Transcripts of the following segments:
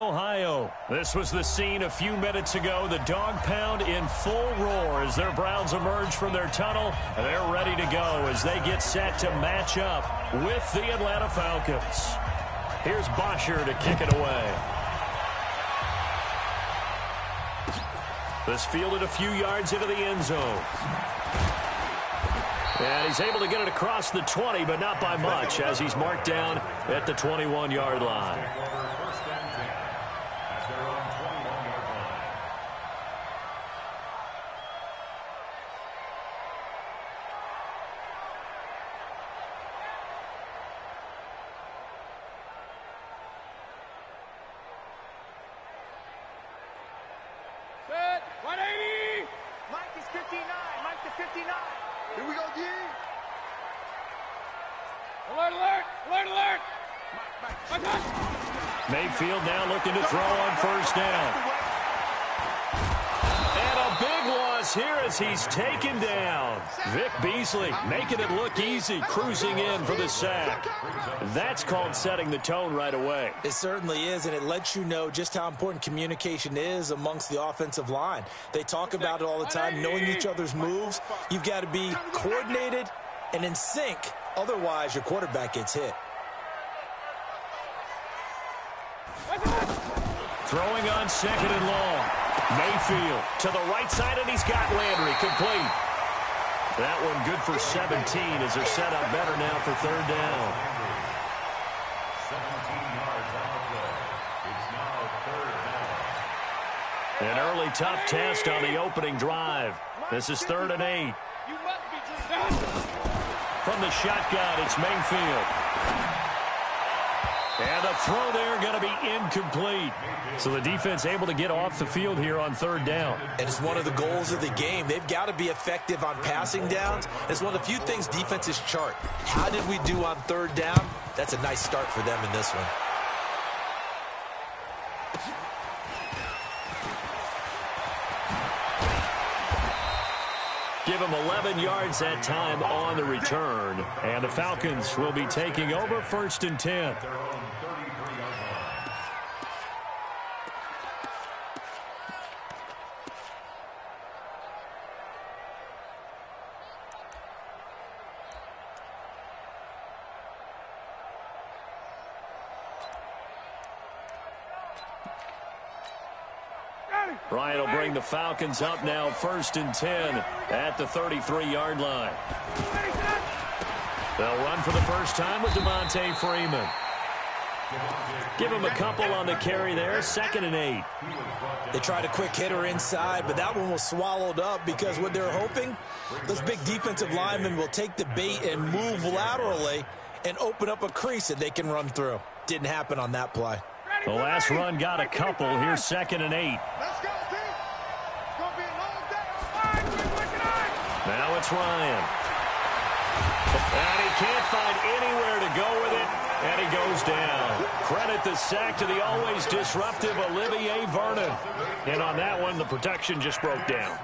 Ohio. This was the scene a few minutes ago. The dog pound in full roar as their Browns emerge from their tunnel. They're ready to go as they get set to match up with the Atlanta Falcons. Here's Bosher to kick it away. This fielded a few yards into the end zone. And he's able to get it across the 20, but not by much as he's marked down at the 21-yard line. Mayfield now looking to throw on first down. And a big loss here as he's taken down. Vic Beasley making it look easy, cruising in for the sack. That's called setting the tone right away. It certainly is, and it lets you know just how important communication is amongst the offensive line. They talk about it all the time, knowing each other's moves. You've got to be coordinated and in sync. Otherwise, your quarterback gets hit. Throwing on second and long. Mayfield to the right side, and he's got Landry complete. That one good for 17 as they're set up better now for third down. 17 yards on the play. It's now third down. An early tough test on the opening drive. This is 3rd and 8. From the shotgun, it's Mayfield. And the throw there going to be incomplete. So the defense able to get off the field here on third down. And it's one of the goals of the game. They've got to be effective on passing downs. It's one of the few things defenses chart. How did we do on third down? That's a nice start for them in this one. Give him 11 yards that time on the return. And the Falcons will be taking over 1st and 10. Ryan will bring the Falcons up now 1st and 10 at the 33-yard line. They'll run for the first time with Devontae Freeman. Give him a couple on the carry there, 2nd and 8. They tried a quick hitter inside, but that one was swallowed up because what they're hoping, those big defensive linemen will take the bait and move laterally and open up a crease that they can run through. Didn't happen on that play. The last run got a couple. Here's 2nd and 8. Now it's Ryan. And he can't find anywhere to go with it, and he goes down. Credit the sack to the always disruptive Olivier Vernon. And on that one, the protection just broke down.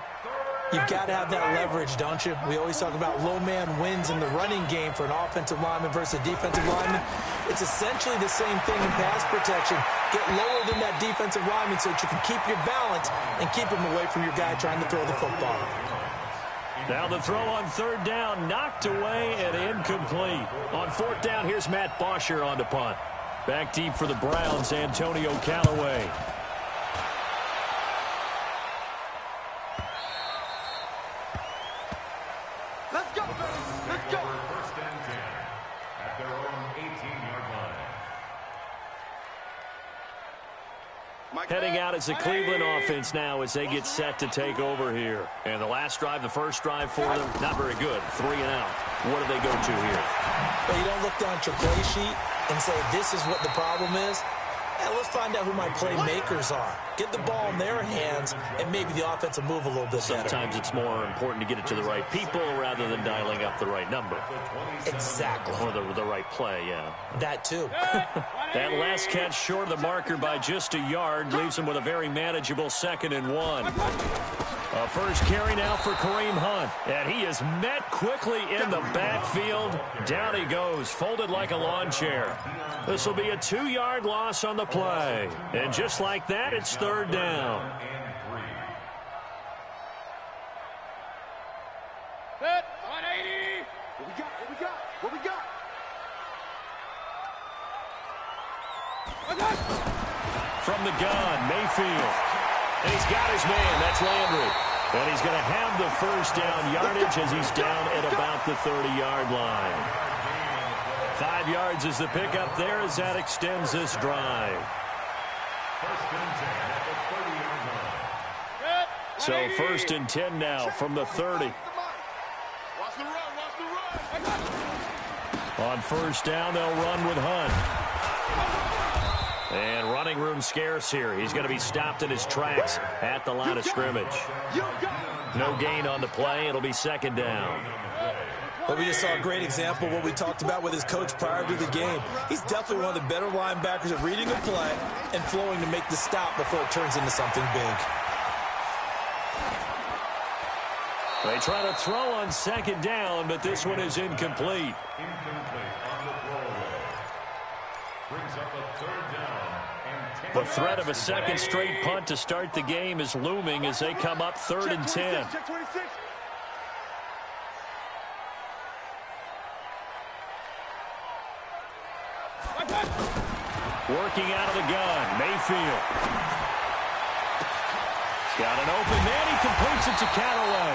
You've got to have that leverage, don't you? We always talk about low man wins in the running game for an offensive lineman versus a defensive lineman. It's essentially the same thing in pass protection. Get lower than that defensive lineman so that you can keep your balance and keep him away from your guy trying to throw the football. Now the throw on third down, knocked away and incomplete. On 4th down, here's Matt Bosher on to punt. Back deep for the Browns, Antonio Callaway. Let's go, baby. Let's go. 1st and 10 at their own 18-yard line. Heading out as the Cleveland offense now as they get set to take over here. And the last drive, the first drive for them, not very good. 3 and out. What do they go to here? Well, you don't look down at your play sheet and say, this is what the problem is. And let's find out who my playmakers are. Get the ball in their hands, and maybe the offense will move a little bit better. Sometimes it's more important to get it to the right people rather than dialing up the right number. Exactly. Or the right play, yeah. That too. That last catch short of the marker by just a yard leaves him with a very manageable 2nd and 1. A first carry now for Kareem Hunt. And he is met quickly in the backfield. Down he goes, folded like a lawn chair. This will be a 2-yard loss on the the play. And just like that, it's third down. Set, 180. What we got? What we got? What we got? From the gun, Mayfield. And he's got his man. That's Landry. And he's going to have the first down yardage as he's down at about the 30-yard line. 5 yards is the pickup there as that extends this drive. So 1st and 10 now from the 30. Watch the run, watch the run. On first down, they'll run with Hunt. And running room scarce here. He's going to be stopped in his tracks at the line of scrimmage. No gain on the play. It'll be second down. But we just saw a great example of what we talked about with his coach prior to the game. He's definitely one of the better linebackers at reading a play and flowing to make the stop before it turns into something big. They try to throw on second down, but this one is incomplete. The threat of a second straight punt to start the game is looming as they come up 3rd and 10. Working out of the gun, Mayfield. He's got an open man. He completes it to Callaway.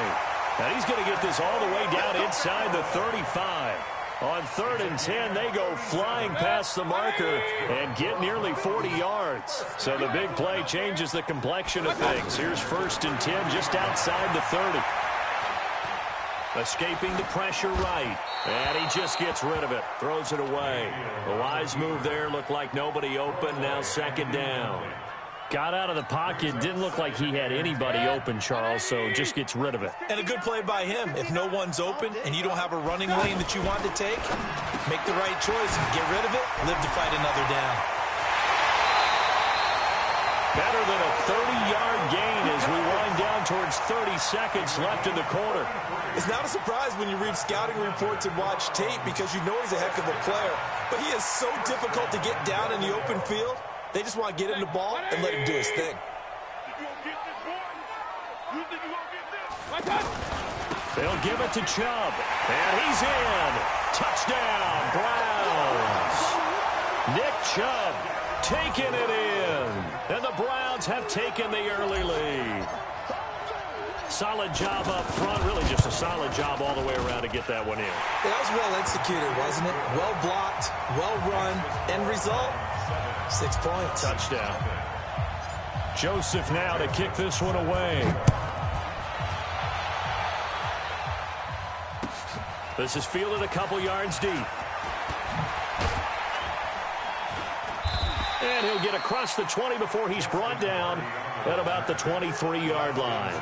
And he's going to get this all the way down inside the 35. On 3rd and 10, they go flying past the marker and get nearly 40 yards. So the big play changes the complexion of things. Here's 1st and 10 just outside the 30. Escaping the pressure right. And he just gets rid of it. Throws it away. A wise move there. Looked like nobody open. Now second down. Got out of the pocket. Didn't look like he had anybody open, Charles, so just gets rid of it. And a good play by him. If no one's open and you don't have a running lane that you want to take, make the right choice. Get rid of it. Live to fight another down. Better than a 30-yard gain as we wind down towards 30 seconds left in the quarter. It's not a surprise when you read scouting reports and watch tape because you know he's a heck of a player. But he is so difficult to get down in the open field. They just want to get him the ball and let him do his thing. They'll give it to Chubb. And he's in. Touchdown, Browns. Nick Chubb taking it in. And the Browns have taken the early lead. Solid job up front. Really just a solid job all the way around to get that one in. That was well executed, wasn't it? Well blocked, well run. End result, 6 points. Touchdown. Joseph now to kick this one away. This is fielded a couple yards deep. And he'll get across the 20 before he's brought down at about the 23-yard line.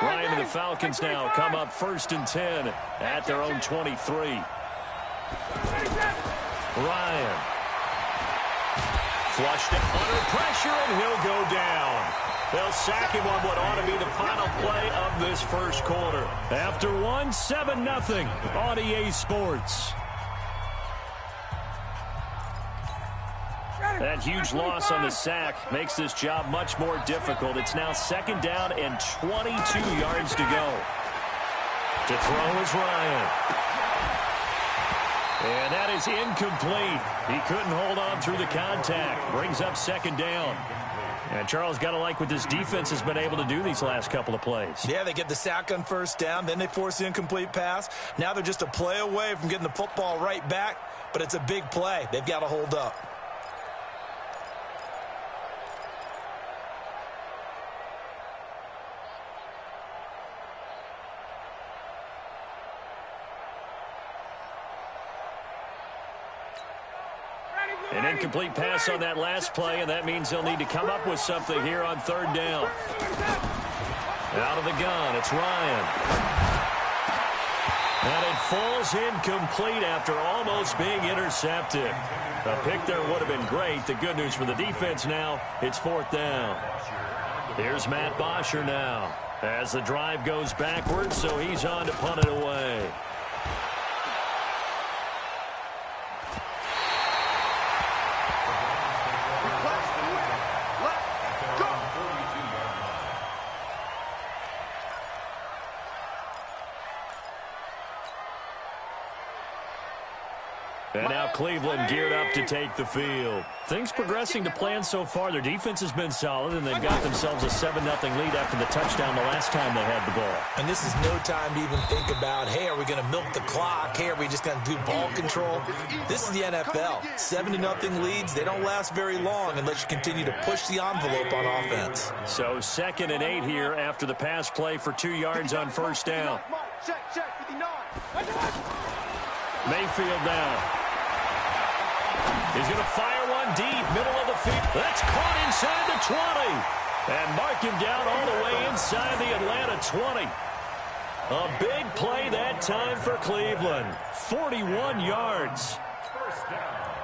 Ryan and the Falcons now come up 1st and 10 at their own 23. Ryan. Flushed it under pressure, and he'll go down. They'll sack him on what ought to be the final play of this first quarter. After one, 7-0 on EA Sports. That huge loss on the sack makes this job much more difficult. It's now 2nd down and 22 yards to go. To throw is Ryan. And that is incomplete. He couldn't hold on through the contact. Brings up 2nd down. And Charles, got to like what this defense has been able to do these last couple of plays. Yeah, they get the sack on 1st down, then they force the incomplete pass. Now they're just a play away from getting the football right back, but it's a big play. They've got to hold up. An incomplete pass on that last play, and that means they'll need to come up with something here on 3rd down. Out of the gun, it's Ryan. And it falls incomplete after almost being intercepted. A pick there would have been great. The good news for the defense now, it's 4th down. Here's Matt Bosher now as the drive goes backwards, so he's on to punt it away. And now Cleveland geared up to take the field. Things progressing to plan so far. Their defense has been solid, and they've got themselves a 7-0 lead after the touchdown the last time they had the ball. And this is no time to even think about, hey, are we going to milk the clock? Hey, are we just going to do ball control? This is the NFL. 7-0 leads, they don't last very long unless you continue to push the envelope on offense. So 2nd and 8 here after the pass play for 2 yards on 1st down. Mayfield down. He's going to fire one deep, middle of the field. That's caught inside the 20. And mark him down all the way inside the Atlanta 20. A big play that time for Cleveland. 41 yards. First down.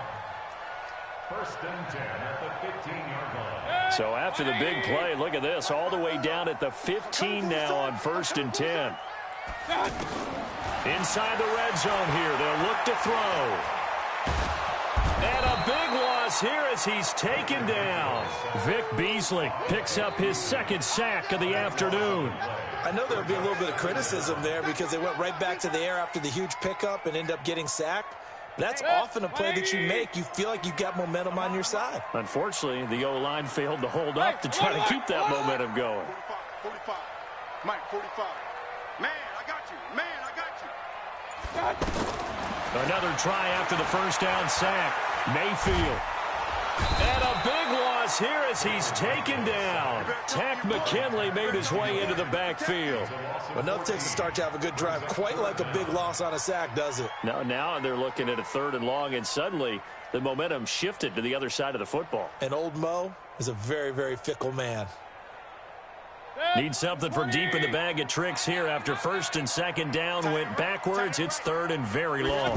1st and 10 at the 15-yard line. So after the big play, look at this. All the way down at the 15 now on 1st and 10. Inside the red zone here. They'll look to throw. And a big loss here as he's taken down. Vic Beasley picks up his 2nd sack of the afternoon. I know there'll be a little bit of criticism there because they went right back to the air after the huge pickup and end up getting sacked. That's often a play that you make. You feel like you've got momentum on your side. Unfortunately, the O-line failed to hold up to try to keep that momentum going. 45. Mike, 45. Man, I got you. Man, I got you. Another try after the 1st down sack. Mayfield. And a big loss here as he's taken down. Tack McKinley made his way into the backfield. Well, nothing takes a start to have a good drive quite like a big loss on a sack, does it? No, now they're looking at a 3rd and long, and suddenly the momentum shifted to the other side of the football. And old Mo is a very, very fickle man. Need something from deep in the bag of tricks here after 1st and 2nd down went backwards. It's 3rd and very long.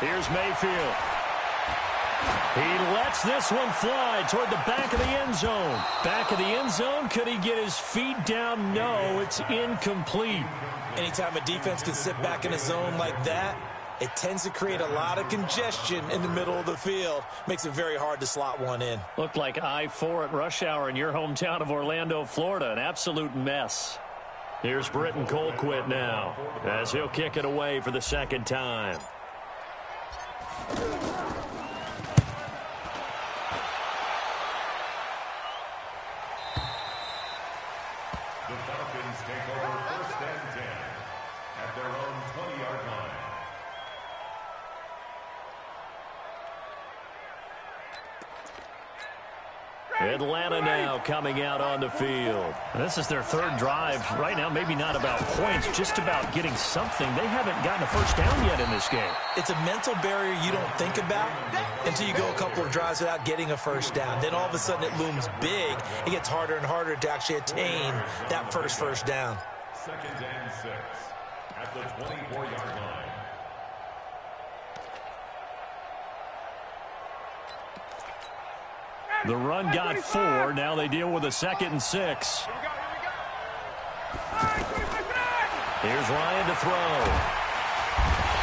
Here's Mayfield. He lets this one fly toward the back of the end zone. Back of the end zone. Could he get his feet down? No, it's incomplete. Anytime a defense can sit back in a zone like that, it tends to create a lot of congestion in the middle of the field. Makes it very hard to slot one in. Looked like I-4 at rush hour in your hometown of Orlando, Florida. An absolute mess. Here's Britton Colquitt now as he'll kick it away for the 2nd time. The Falcons take over 1st and 10 at their own 20-yard line. Atlanta now coming out on the field. This is their 3rd drive. Right now, maybe not about points, just about getting something. They haven't gotten a 1st down yet in this game. It's a mental barrier you don't think about until you go a couple of drives without getting a 1st down. Then all of a sudden it looms big. It gets harder and harder to actually attain that first down. 2nd and 6 at the 24-yard line. The run got 4. Now they deal with a 2nd and 6. Here's Ryan to throw.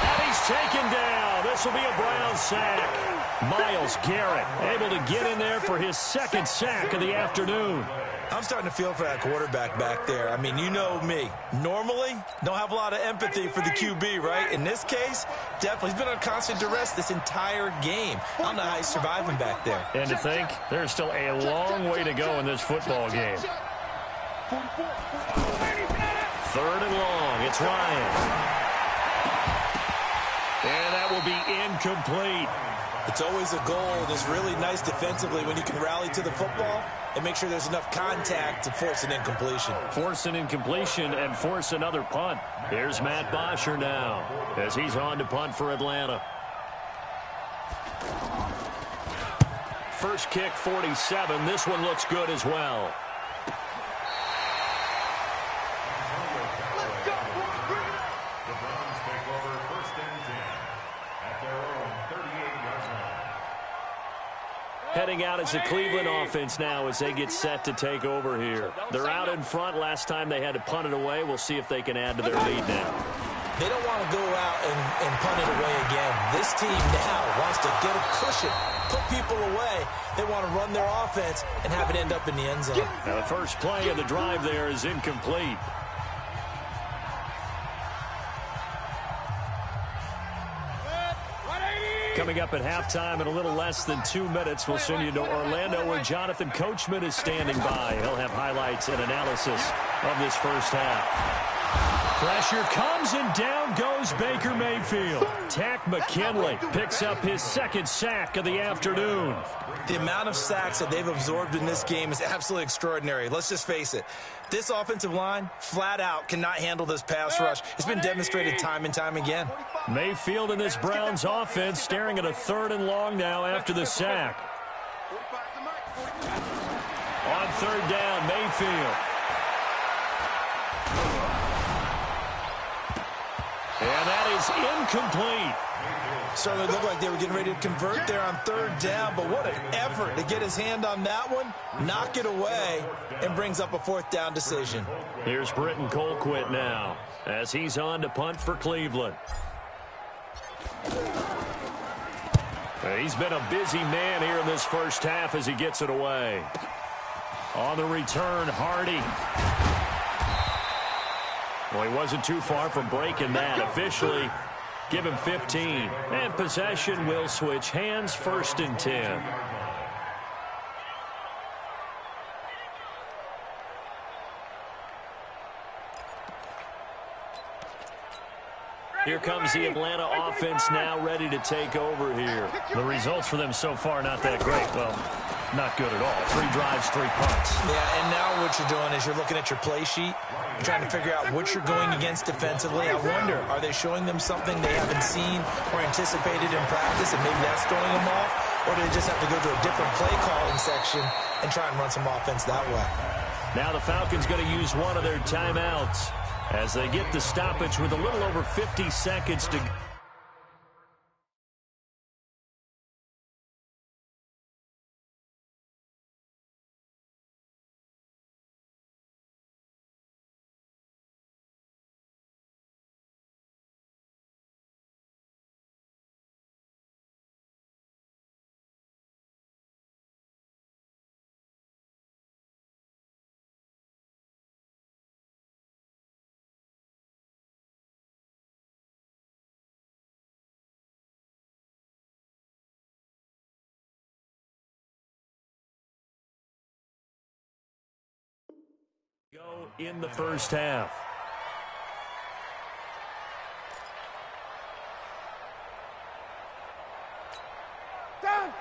And he's taken down. This will be a Brown sack. Myles Garrett able to get in there for his 2nd sack of the afternoon. I'm starting to feel for that quarterback back there. I mean, you know me. Normally, don't have a lot of empathy for the QB, right? In this case, definitely. He's been on constant duress this entire game. I don't know how he's surviving back there. And to think, there's still a long way to go in this football game. 3rd and long. It's Ryan. And that will be incomplete. It's always a goal, and it's really nice defensively when you can rally to the football and make sure there's enough contact to force an incompletion. Force an incompletion and force another punt. Here's Matt Bosher now as he's on to punt for Atlanta. First kick, 47. This one looks good as well. The Heading out as a Cleveland offense now as they get set to take over here. They're out in front. Last time they had to punt it away. We'll see if they can add to their lead now. They don't want to go out and punt it away again. This team now wants to get a cushion, put people away. They want to run their offense and have it end up in the end zone. Now the first play of the drive there is incomplete. Coming up at halftime in a little less than 2 minutes, we'll send you to Orlando where Jonathan Coachman is standing by. He'll have highlights and analysis of this first half. Pressure comes and down goes Baker Mayfield. Tack McKinley picks up his second sack of the afternoon. The amount of sacks that they've absorbed in this game is absolutely extraordinary. Let's just face it. This offensive line, flat out, cannot handle this pass rush. It's been demonstrated time and time again. Mayfield in this Browns offense staring at a 3rd and long now after the sack. On 3rd down, Mayfield. And that is incomplete. Certainly looked like they were getting ready to convert there on 3rd down, but what an effort to get his hand on that one, knock it away, and brings up a 4th down decision. Here's Britton Colquitt now as he's on to punt for Cleveland. He's been a busy man here in this first half as he gets it away. On the return, Hardy. Well, he wasn't too far from breaking that. Officially, give him 15. And possession will switch hands, 1st and 10. Here comes the Atlanta offense now ready to take over here. The results for them so far not that great. Well, not good at all. 3 drives, 3 punts. Yeah, and now what you're doing is you're looking at your play sheet. You're trying to figure out what you're going against defensively. I wonder, are they showing them something they haven't seen or anticipated in practice, and maybe that's throwing them off? Or do they just have to go to a different play calling section and try and run some offense that way? Now the Falcons going to use one of their timeouts as they get the stoppage with a little over 50 seconds to go. In the first half.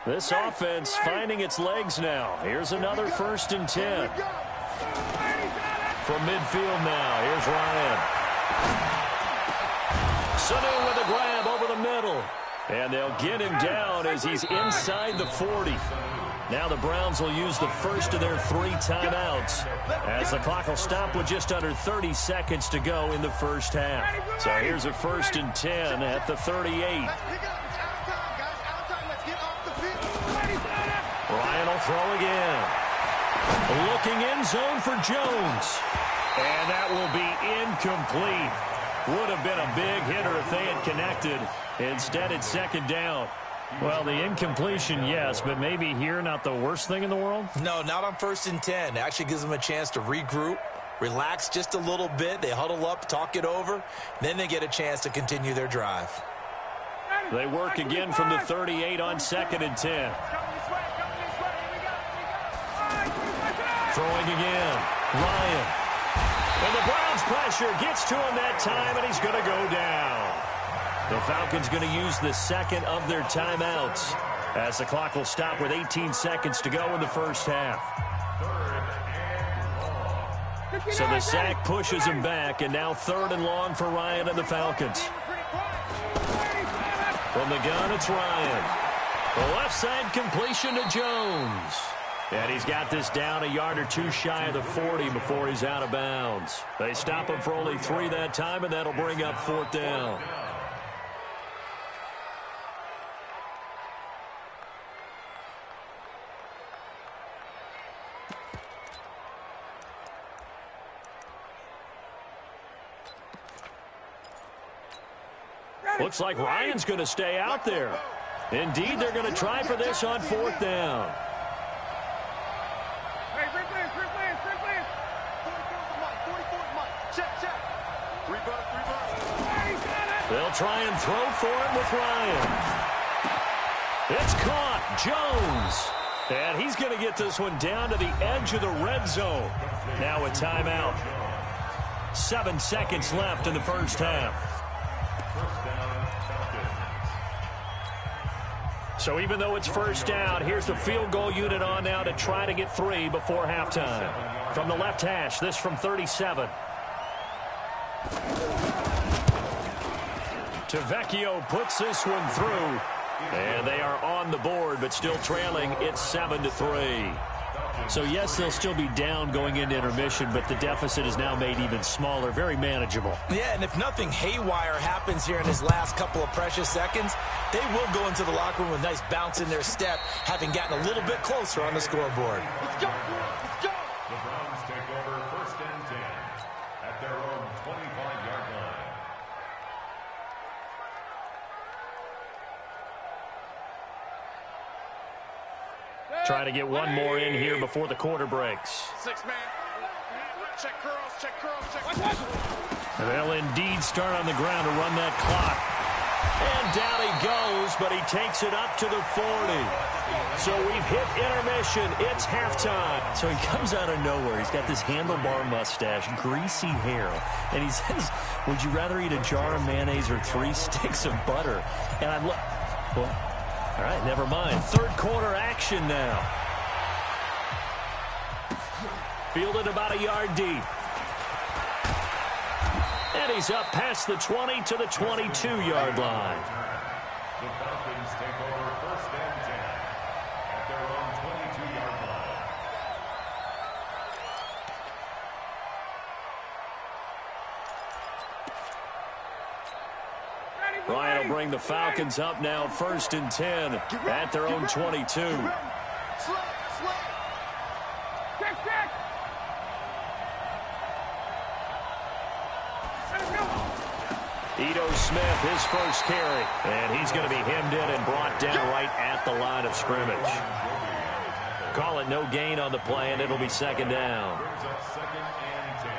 This offense finding its legs now. Here's another 1st and 10. From midfield now, here's Ryan. Sanu with a grab over the middle. And they'll get him down as he's inside the 40. Now the Browns will use the first of their 3 timeouts as the clock will stop with just under 30 seconds to go in the first half. So here's a 1st and 10 at the 38. Ryan will throw again. Looking end zone for Jones. And that will be incomplete. Would have been a big hitter if they had connected. Instead, it's 2nd down. Well, the incompletion, yes, but maybe here not the worst thing in the world? No, not on 1st and 10. It actually gives them a chance to regroup, relax just a little bit. They huddle up, talk it over. Then they get a chance to continue their drive. They work again from the 38 on 2nd and 10. Throwing again. Ryan. And the Browns pressure gets to him that time, and he's going to go down. The Falcons going to use the 2nd of their timeouts as the clock will stop with 18 seconds to go in the first half. So the sack pushes him back, and now 3rd and long for Ryan and the Falcons. From the gun, it's Ryan. The left side completion to Jones. And he's got this down a yard or 2 shy of the 40 before he's out of bounds. They stop him for only 3 that time, and that'll bring up 4th down. Looks like Ryan's going to stay out there. Indeed, they're going to try for this on 4th down. Hey, free players. 44th Mike. Check. 3 bucks. They'll try and throw for it with Ryan. It's caught. Jones. And he's going to get this one down to the edge of the red zone. Now a timeout. 7 seconds left in the first half. So even though it's first down, here's the field goal unit on now to try to get 3 before halftime. From the left hash, this from 37. Tavecchio puts this one through. And they are on the board, but still trailing. It's 7-3. So, yes, they'll still be down going into intermission, but the deficit is now made even smaller, very manageable. Yeah, and if nothing haywire happens here in his last couple of precious seconds, they will go into the locker room with a nice bounce in their step, having gotten a little bit closer on the scoreboard. Let's go. The Browns take over 1st and 10 at their own 25-yard line. Try to get one more in here before the quarter breaks. 6 man. Check curls. And they'll indeed start on the ground to run that clock. And down he goes, but he takes it up to the 40. So we've hit intermission. It's halftime. So he comes out of nowhere. He's got this handlebar mustache, greasy hair. And he says, would you rather eat a jar of mayonnaise or 3 sticks of butter? And I look, well, all right, never mind. 3rd quarter action now. Fielded about a yard deep. And he's up past the 20 to the 22-yard line. The Falcons take over 1st and 10 at their own 22-yard line. Ryan will bring the Falcons up now 1st and 10 at their own 22. Check. Ito Smith, his first carry. And he's going to be hemmed in and brought down right at the line of scrimmage. Call it no gain on the play, and it'll be 2nd down. Brings up 2nd and 10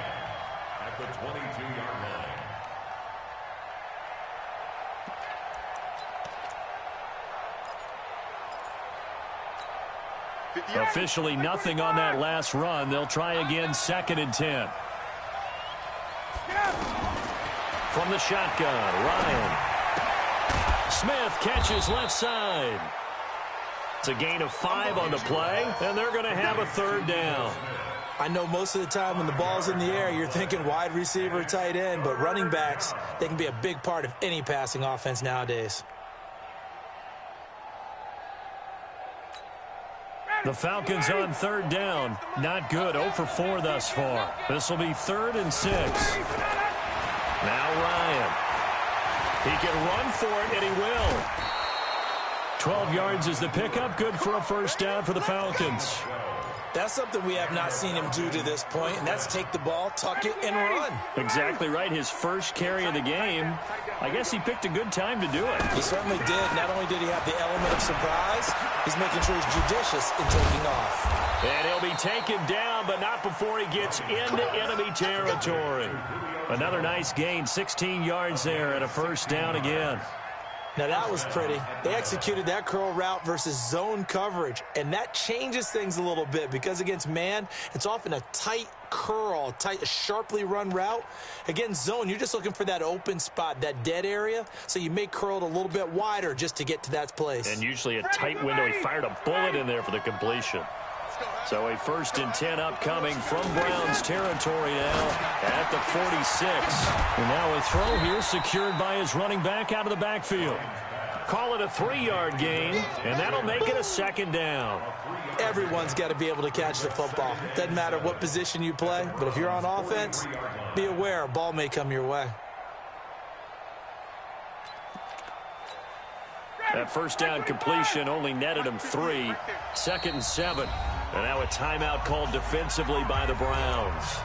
at the 22-yard line. Officially nothing on that last run. They'll try again 2nd and 10. From the shotgun, Ryan. Smith catches left side. It's a gain of 5 on the play, and they're going to have a 3rd down. I know most of the time when the ball's in the air, you're thinking wide receiver, tight end, but running backs, they can be a big part of any passing offense nowadays. The Falcons on 3rd down. Not good. 0 for 4 thus far. This will be 3rd and 6. Now Ryan. He can run for it, and he will. 12 yards is the pickup. Good for a 1st down for the Falcons. That's something we have not seen him do to this point, and that's take the ball, tuck it, and run. Exactly right. His first carry of the game. I guess he picked a good time to do it. He certainly did. Not only did he have the element of surprise, he's making sure he's judicious in taking off. And he'll be taken down, but not before he gets into enemy territory. Another nice gain, 16 yards there, and a 1st down again. Now that was pretty. They executed that curl route versus zone coverage, and that changes things a little bit because against man, it's often a tight curl, tight, sharply run route. Against zone, you're just looking for that open spot, that dead area, so you may curl it a little bit wider just to get to that place. And usually a tight window. He fired a bullet in there for the completion. So a 1st and 10 upcoming from Browns territory now at the 46. And now a throw here secured by his running back out of the backfield. Call it a 3-yard gain, and that'll make it a 2nd down. Everyone's got to be able to catch the football. Doesn't matter what position you play, but if you're on offense, be aware a ball may come your way. That 1st down completion only netted him 3. 2nd and 7. And now a timeout called defensively by the Browns.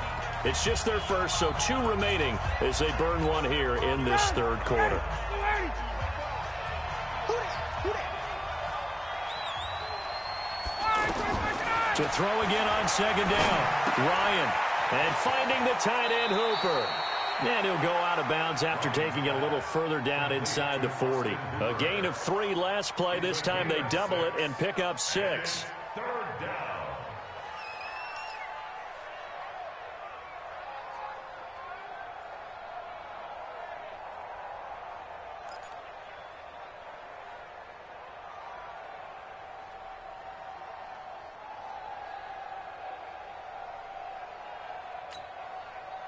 It's just their first, so 2 remaining as they burn one here in this 3rd quarter. To throw again on second down. Ryan. And finding the tight end, Hooper. And he'll go out of bounds after taking it a little further down inside the 40. A gain of 3 last play. This time they double it and pick up 6. Third down.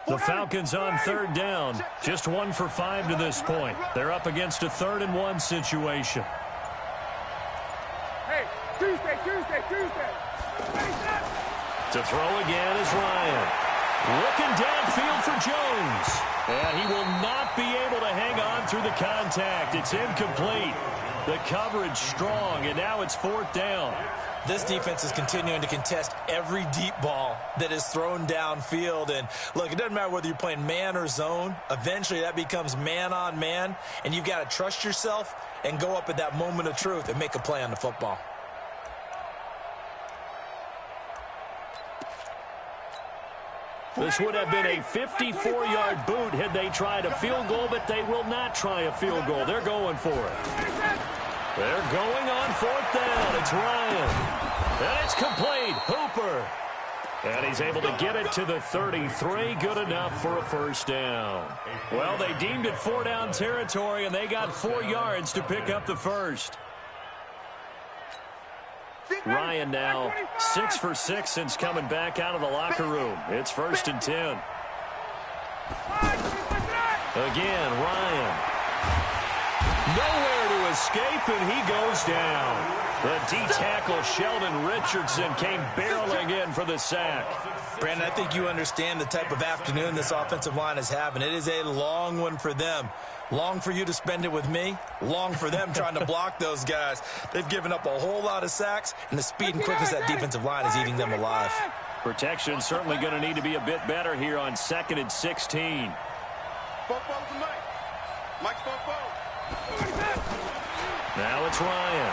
The Falcons on third down. Just 1 for 5 to this point. They're up against a 3rd and 1 situation. Hey, Tuesday. To throw again is Ryan. Looking downfield for Jones. And he will not be able to hang on through the contact. It's incomplete. The coverage strong, and now it's 4th down. This defense is continuing to contest every deep ball that is thrown downfield. And, look, it doesn't matter whether you're playing man or zone. Eventually, that becomes man on man. And you've got to trust yourself and go up at that moment of truth and make a play on the football. This would have been a 54-yard boot had they tried a field goal, but they will not try a field goal. They're going for it. They're going on 4th down. It's Ryan. And it's complete. Hooper. And he's able to get it to the 33. Good enough for a 1st down. Well, they deemed it 4-down territory, and they got 4 yards to pick up the 1st. Ryan now 6 for 6 since coming back out of the locker room. It's 1st and 10. Again, Ryan. Nowhere to escape, and he goes down. The D-tackle Sheldon Richardson came barreling in for the sack. Brandon, I think you understand the type of afternoon this offensive line is having. It is a long one for them. Long for you to spend it with me. Long for them trying to block those guys. They've given up a whole lot of sacks, and the speed and quickness of that defensive line is eating them alive. Protection certainly going to need to be a bit better here on 2nd and 16. Now it's Ryan.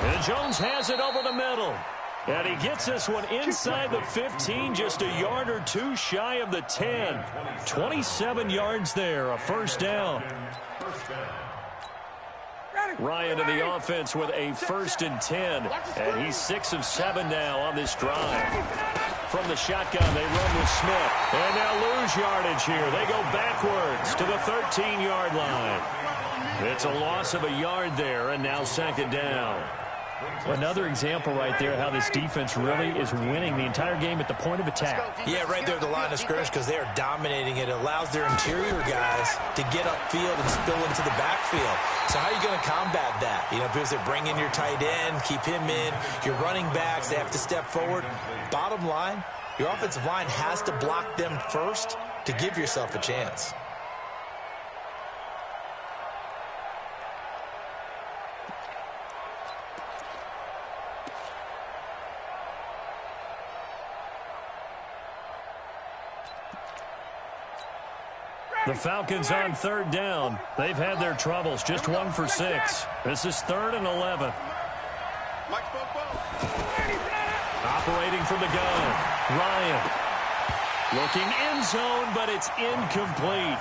And Jones has it over the middle. And he gets this one inside the 15, just a yard or 2 shy of the 10. 27 yards there, a 1st down. Ryan to the offense with a 1st and 10. And he's 6 of 7 now on this drive. From the shotgun, they run with Smith. And they'll lose yardage here. They go backwards to the 13-yard line. It's a loss of a yard there, and now 2nd down. Another example right there how this defense really is winning the entire game at the point of attack. Yeah, right there at the line of scrimmage because they are dominating it. It allows their interior guys to get upfield and spill into the backfield. So how are you going to combat that? You know, because they bring in your tight end, keep him in, your running backs, they have to step forward. Bottom line, your offensive line has to block them first to give yourself a chance. The Falcons on 3rd down. They've had their troubles. Just 1 for 6. This is 3rd and 11. Operating from the gun. Ryan. Looking end zone, but it's incomplete.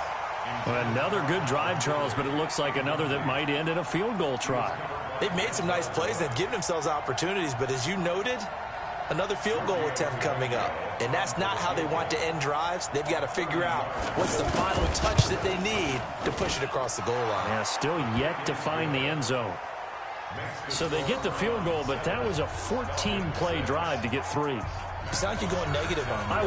Another good drive, Charles, but it looks like another that might end in a field goal try. They've made some nice plays. They've given themselves opportunities, but as you noted, another field goal attempt coming up. And that's not how they want to end drives. They've got to figure out what's the final touch that they need to push it across the goal line. Yeah, still yet to find the end zone. So they get the field goal, but that was a 14-play drive to get 3. You sound like you're going negative on me. I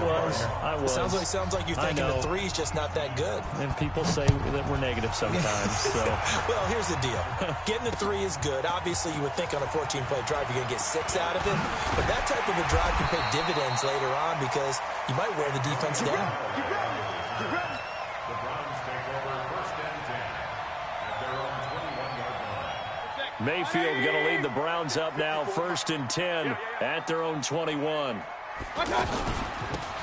was. It sounds like you're thinking the 3's just not that good. And people say that we're negative sometimes. So. Well, here's the deal. Getting the 3 is good. Obviously, you would think on a 14-play drive you're going to get 6 out of it. But that type of a drive can pay dividends later on because you might wear the defense down. The Browns take over 1st and 10 at their own 21-yard line. Mayfield going to lead the Browns up now, 1st and 10 at their own 21.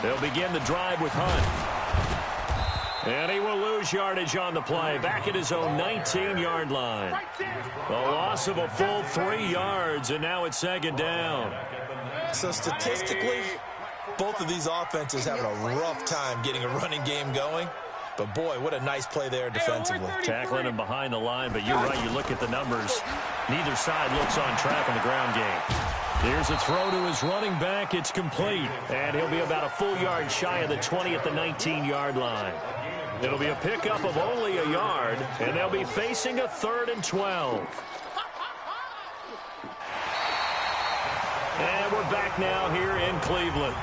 They'll begin the drive with Hunt. And he will lose yardage on the play, back at his own 19-yard line. A loss of a full 3 yards, and now it's second down. So statistically, both of these offenses having a rough time getting a running game going. But, boy, what a nice play there defensively. Tackling him behind the line, but you're right. You look at the numbers. Neither side looks on track in the ground game. Here's a throw to his running back. It's complete. And he'll be about a full yard shy of the 20 at the 19-yard line. It'll be a pickup of only a yard, and they'll be facing a 3rd and 12. And we're back now here in Cleveland.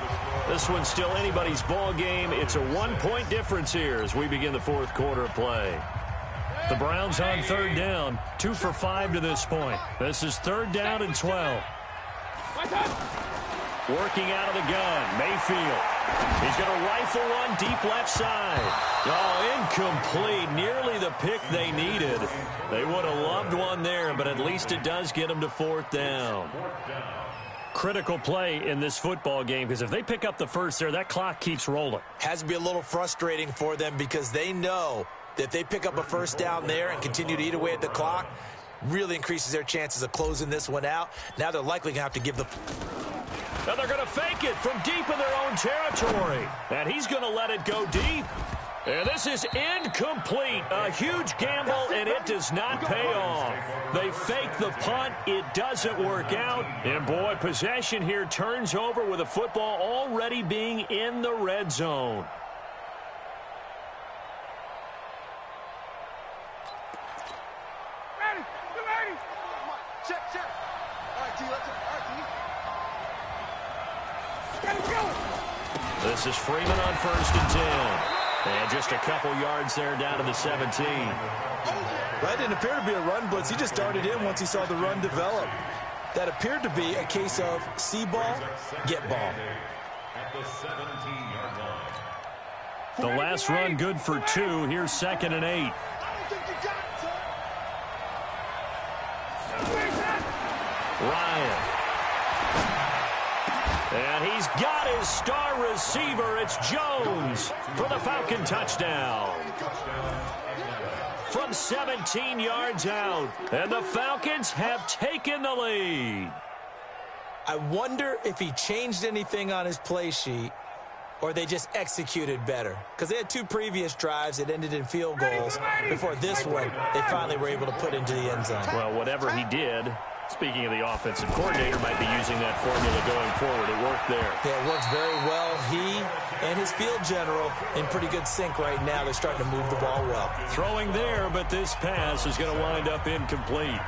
This one's still anybody's ball game. It's a 1-point difference here as we begin the 4th quarter of play. The Browns on 3rd down, 2 for 5 to this point. This is 3rd down and 12. Working out of the gun, Mayfield. He's going to rifle one deep left side. Oh, incomplete. Nearly the pick they needed. They would have loved one there, but at least it does get them to 4th down. Critical play in this football game, because if they pick up the first there, that clock keeps rolling. Has to be a little frustrating for them because they know that if they pick up a first down there and continue to eat away at the clock, really increases their chances of closing this one out. Now they're likely going to have to give the... Now they're going to fake it from deep in their own territory. And he's going to let it go deep. And this is incomplete. A huge gamble, and it does not pay off. They fake the punt. It doesn't work out. And, boy, possession here turns over with the football already being in the red zone. Ready. Check. All right, T, let's go. This is Freeman on 1st and 10. And just a couple yards there down to the 17. That didn't appear to be a run blitz. He just darted in once he saw the run develop. That appeared to be a case of see ball, get ball. At the 17-yard line. The last run good for 2. Here's 2nd and 8. I don't think you got it, son. Ryan. And he's got his star receiver. It's Jones for the Falcon touchdown. From 17 yards out. And the Falcons have taken the lead. I wonder if he changed anything on his play sheet or they just executed better. Because they had 2 previous drives that ended in field goals. Before this one, they finally were able to put into the end zone. Well, whatever he did, speaking of the offensive coordinator, might be using that formula going forward. It worked there. Yeah, it works very well. He and his field general in pretty good sync right now. They're starting to move the ball well. Throwing there, but this pass is going to wind up incomplete.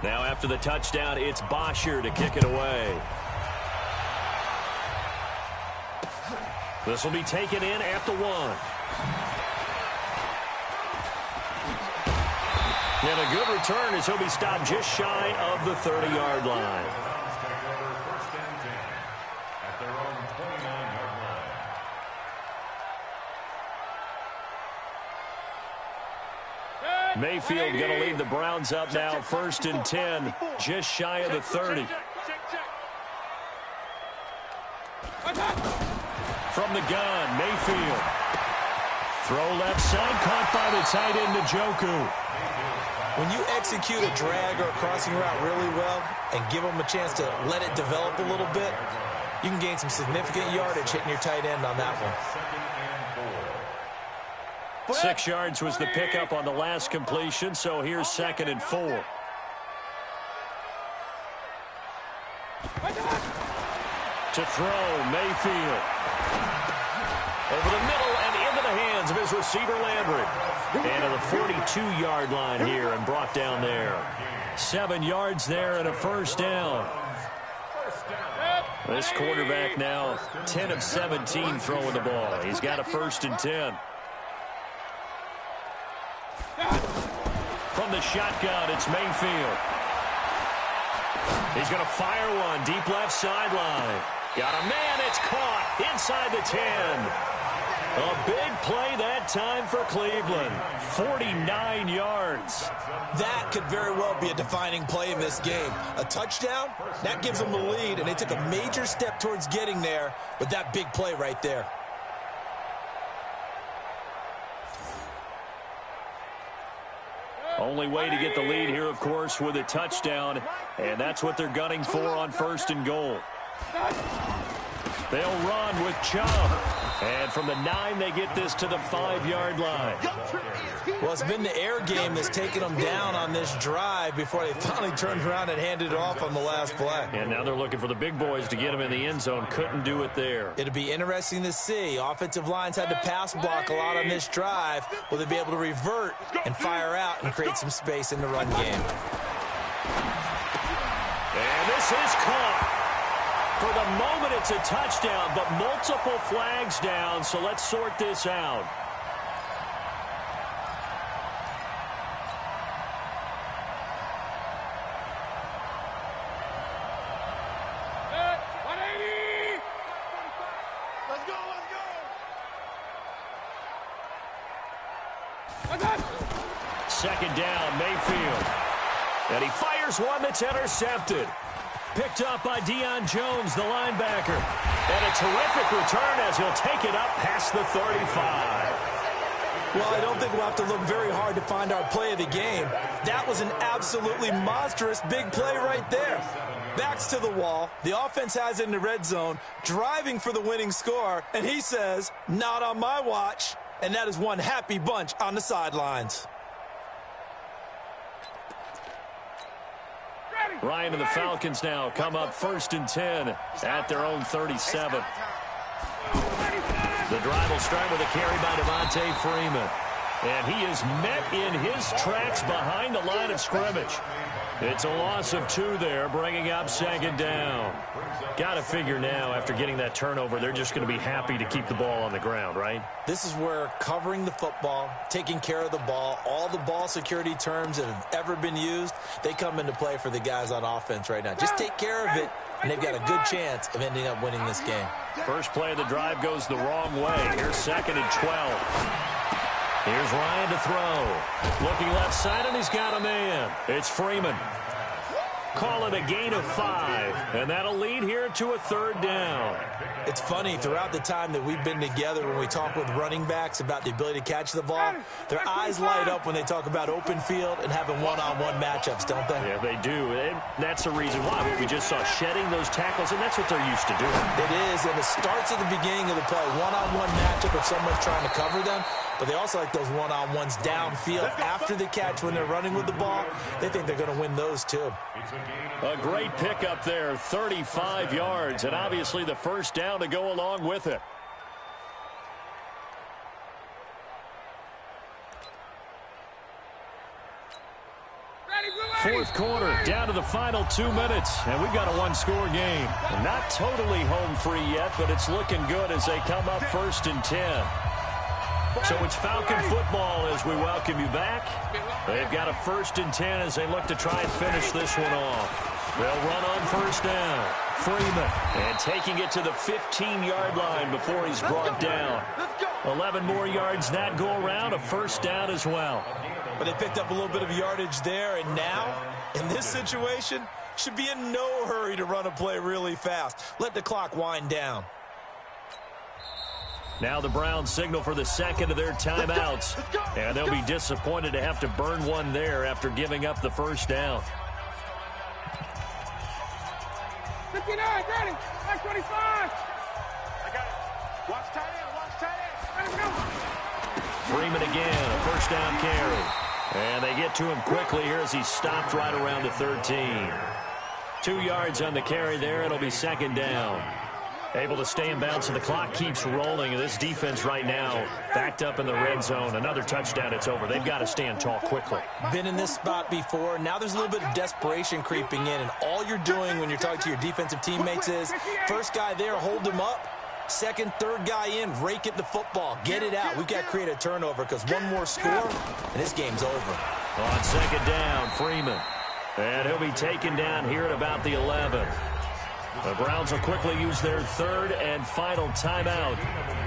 Now after the touchdown, it's Bosher to kick it away. This will be taken in at the 1. And a good return as he'll be stopped just shy of the 30-yard line. At their own 29-yard line. Mayfield going to lead the Browns up now, 1st and 10, just shy of the 30. From the gun, Mayfield. Throw left side, caught by the tight end, Njoku. When you execute a drag or a crossing route really well and give them a chance to let it develop a little bit, you can gain some significant yardage hitting your tight end on that one. 6 yards was the pickup on the last completion, so here's 2nd and 4. To throw, Mayfield. Over the middle and into the hands of his receiver, Landry. And to the 42-yard line here and brought down there. 7 yards there and a 1st down. This quarterback now 10 of 17 throwing the ball. He's got a 1st and 10. From the shotgun, it's Mayfield. He's going to fire one deep left sideline. Got a man, it's caught inside the 10. A big play that time for Cleveland. 49 yards. That could very well be a defining play in this game. A touchdown, that gives them the lead, and they took a major step towards getting there with that big play right there. Only way to get the lead here, of course, with a touchdown, and that's what they're gunning for on 1st and goal. They'll run with Chubb. And from the 9, they get this to the 5-yard line. Well, it's been the air game that's taken them down on this drive before they finally turned around and handed it off on the last play. And now they're looking for the big boys to get them in the end zone. Couldn't do it there. It'll be interesting to see. Offensive lines had to pass block a lot on this drive. Will they be able to revert and fire out and create some space in the run game? And this is caught. For the moment, it's a touchdown, but multiple flags down, so let's sort this out. Second down, Mayfield. And he fires one that's intercepted. Picked up by Deion Jones, the linebacker. And a terrific return as he'll take it up past the 35. Well, I don't think we'll have to look very hard to find our play of the game. That was an absolutely monstrous big play right there. Backs to the wall. The offense has it in the red zone, driving for the winning score. And he says, not on my watch. And that is one happy bunch on the sidelines. Ryan and the Falcons now come up 1st and 10 at their own 37. The drive will start with a carry by Devontae Freeman. And he is met in his tracks behind the line of scrimmage. It's a loss of 2 there, bringing up 2nd down. Got to figure now, after getting that turnover, they're just going to be happy to keep the ball on the ground, right? This is where covering the football, taking care of the ball, all the ball security terms that have ever been used, they come into play for the guys on offense right now. Just take care of it, and they've got a good chance of ending up winning this game. First play of the drive goes the wrong way. Here's 2nd and 12. Here's Ryan to throw. Looking left side, and he's got a man. It's Freeman. Call it a gain of 5, and that'll lead here to a 3rd down. It's funny, throughout the time that we've been together, when we talk with running backs about the ability to catch the ball, their eyes light up when they talk about open field and having one-on-one matchups, don't they? Yeah, they do. And that's the reason why. We just saw shedding those tackles, and that's what they're used to doing. It is, and it starts at the beginning of the play. One-on-one matchup if someone's trying to cover them, but they also like those one-on-ones downfield after the catch when they're running with the ball. They think they're going to win those, too. A great pickup there, 35 yards, and obviously the 1st down to go along with it. Fourth quarter, down to the final 2 minutes, and we've got a 1-score game. Not totally home free yet, but it's looking good as they come up 1st and 10. So it's Falcon football as we welcome you back. They've got a 1st and 10 as they look to try and finish this one off. They'll run on 1st down. Freeman, and taking it to the 15-yard line before he's brought down. 11 more yards that go around, a 1st down as well. But they picked up a little bit of yardage there, and now, in this situation, should be in no hurry to run a play really fast. Let the clock wind down. Now the Browns signal for the 2nd of their timeouts, and they'll be disappointed to have to burn one there after giving up the 1st down. 59, ready, 25. I got it. Watch tight end, watch tight end. Ready, go. Freeman again, a 1st down carry. And they get to him quickly here as he stopped right around the 13. 2 yards on the carry there. It'll be 2nd down. Able to stay in bounds, so the clock keeps rolling. And this defense right now backed up in the red zone. Another touchdown, it's over. They've got to stand tall quickly. Been in this spot before. Now there's a little bit of desperation creeping in. And all you're doing when you're talking to your defensive teammates is, first guy there, hold him up. Second, third guy in, rake at the football. Get it out. We've got to create a turnover because one more score, and this game's over. On 2nd down, Freeman. And he'll be taken down here at about the 11. The Browns will quickly use their third and final timeout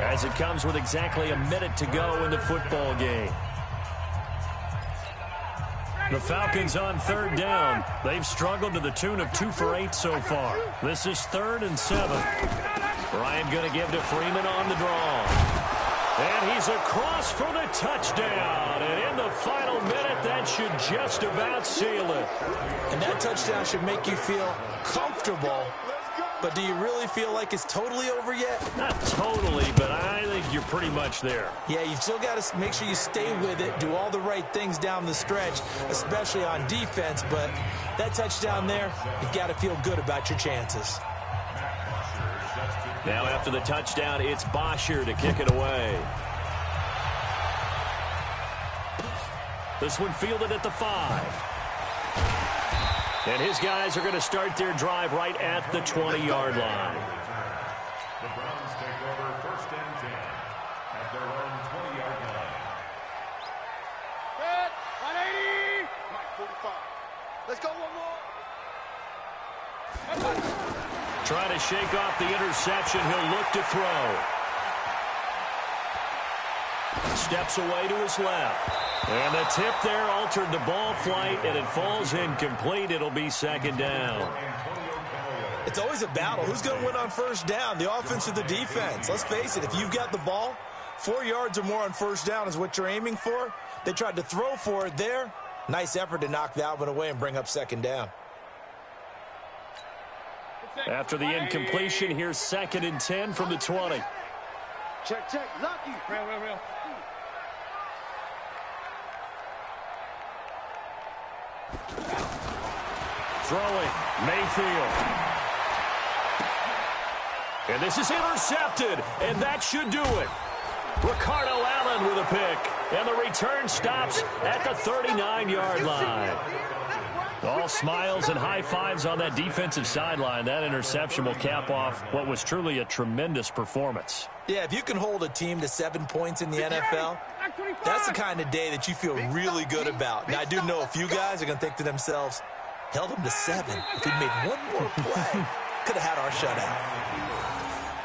as it comes with exactly a minute to go in the football game. The Falcons on third down. They've struggled to the tune of 2 for 8 so far. This is 3rd and 7. Bryant going to give to Freeman on the draw. And he's across for the touchdown. And in the final minute, that should just about seal it. And that touchdown should make you feel comfortable. But do you really feel like it's totally over yet? Not totally, but I think you're pretty much there. Yeah, you've still got to make sure you stay with it, do all the right things down the stretch, especially on defense. But that touchdown there, you've got to feel good about your chances. Now after the touchdown, it's Bosher to kick it away. This one fielded at the 5. And his guys are going to start their drive right at the 20-yard line. The Browns take over 1st and 10 at their own 20-yard line. Good. 180. Mike, 45. Let's go one more. Trying to shake off the interception. He'll look to throw. Steps away to his left. And the tip there altered the ball flight, and it falls incomplete. It'll be 2nd down. It's always a battle. Who's going to win on 1st down, the offense or the defense? Let's face it, if you've got the ball, 4 yards or more on 1st down is what you're aiming for. They tried to throw for it there. Nice effort to knock that one away and bring up 2nd down. After the incompletion, here's 2nd and 10 from the 20. Check. Lucky. Real. Throwing, Mayfield. And this is intercepted, and that should do it. Ricardo Allen with a pick, and the return stops at the 39-yard line. All smiles and high fives on that defensive sideline. That interception will cap off what was truly a tremendous performance. Yeah, if you can hold a team to 7 points in the NFL, that's the kind of day that you feel really good about. Now, I do know a few guys are going to think to themselves, held them to 7. If he'd made one more play, could have had our shutout.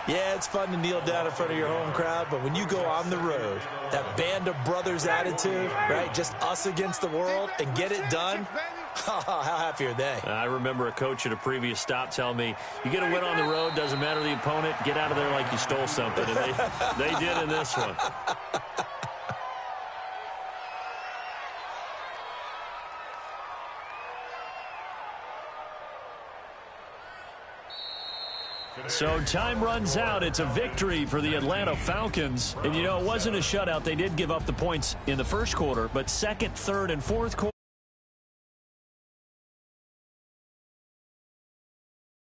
Yeah, it's fun to kneel down in front of your home crowd, but when you go on the road, that band of brothers attitude, right, just us against the world, and get it done, how happy are they? I remember a coach at a previous stop telling me, you get a win on the road, doesn't matter the opponent, get out of there like you stole something. And they did in this one. So time runs out. It's a victory for the Atlanta Falcons. And, you know, it wasn't a shutout. They did give up the points in the first quarter, but 2nd, 3rd, and 4th quarter.